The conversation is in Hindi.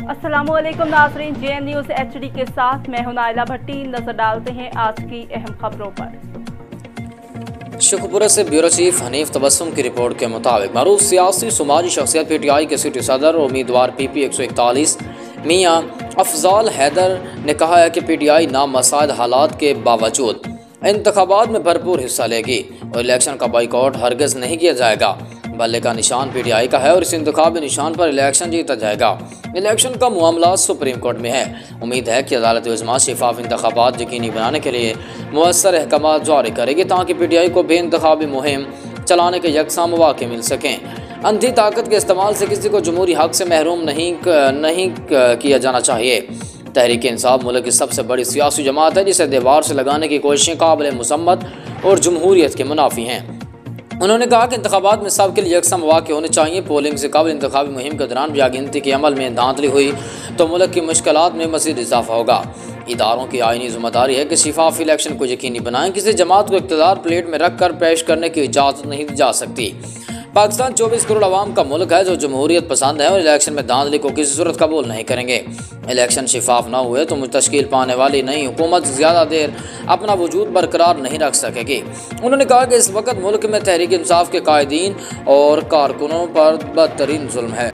अस्सलामुअलैकुम नाज़रीन, JN न्यूज़ HD के साथ मैं हूं नाइला भट्टी। नजर डालते हैं आज की अहम खबरों पर। शेखपुरा से ब्यूरो चीफ हनीफ तबस्सुम की रिपोर्ट के मुताबिक मरूफ सियासी समाजी शख्सियत PTI के सिटी सदर और उम्मीदवार PP 141 मियाँ अफजाल हैदर ने कहा है कि PTI नामसाइद हालात के बावजूद इंतखाबात में भरपूर हिस्सा लेगी और इलेक्शन का बाइकआउट हरगिज़ नहीं किया जाएगा। बल्ले का निशान PTI का है और इस इंतखाबी निशान पर इलेक्शन जीता जाएगा। इलेक्शन का मामला सुप्रीम कोर्ट में है। उम्मीद है कि अदालत उज़्मा शफाफ इंतखाबात यकीनी बनाने के लिए मुअस्सर अहकाम जारी करेगी ताकि PTI को बेइंतखाबी मुहिम चलाने के यकसा मौके मिल सकें। अंधी ताकत के इस्तेमाल से किसी को जमहूरी हक से महरूम नहीं किया जाना चाहिए। तहरीक इंसाफ मुल्क की सबसे बड़ी सियासी जमात है जिसे दीवार से लगाने की कोशिशें काबिल मुसम्मत और जमहूरियत के मुनाफी हैं। उन्होंने कहा कि इंतखाबात में सब के लिए यकसा मौके होने चाहिए। पोलिंग से कबल इंतखाबी मुहिम के दौरान या गिनती के अमल में धांधली हुई तो मुल्क की मुश्किलात में मज़ीद इजाफा होगा। इदारों की आईनी जिम्मेदारी है कि शफाफ इलेक्शन को यकीनी बनाएं। किसी जमात को इक़्तिदार प्लेट में रख कर पेश करने की इजाज़त नहीं दी जा सकती। पाकिस्तान 24 करोड़ आवाम का मुल्क है जो जमहूरियत पसंद है और इलेक्शन में धांधली को किसी सूरत कबूल नहीं करेंगे। इलेक्शन शफाफ ना हुए तो तश्कील पाने वाली नई हुकूमत ज़्यादा देर अपना वजूद बरकरार नहीं रख सकेगी। उन्होंने कहा कि इस वक्त मुल्क में तहरीक इंसाफ के कायदीन और कारकुनों पर बदतरीन जुल्म है।